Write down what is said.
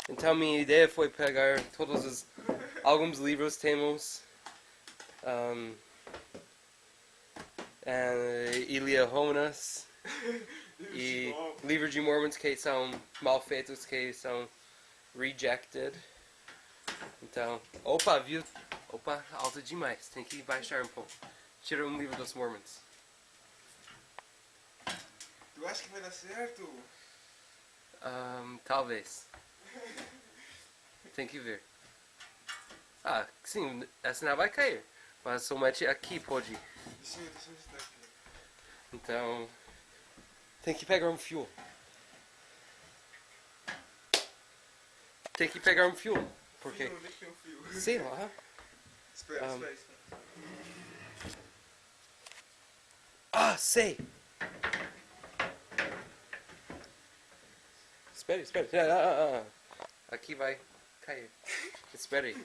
Então minha ideia foi pegar todos os alguns livros temos Ilha Romanas e livros de Mormons que são mal feitos, que são rejected. Então, opa, viu? Opa, alto demais. Tem que baixar um pouco. Tira um livro dos Mormons. Tu acha que vai dar certo? Talvez. Tem que ver. Ah, sim, essa não vai cair. Mas somente aqui pode. Deixa eu ver se tá aqui. Então, tem que pegar um fio. Tem que pegar um fio. Porque, Fio, onde é que tem um fio? sei lá. Espera. Ah, sei! Espere. Aqui vai cair. Espere aí.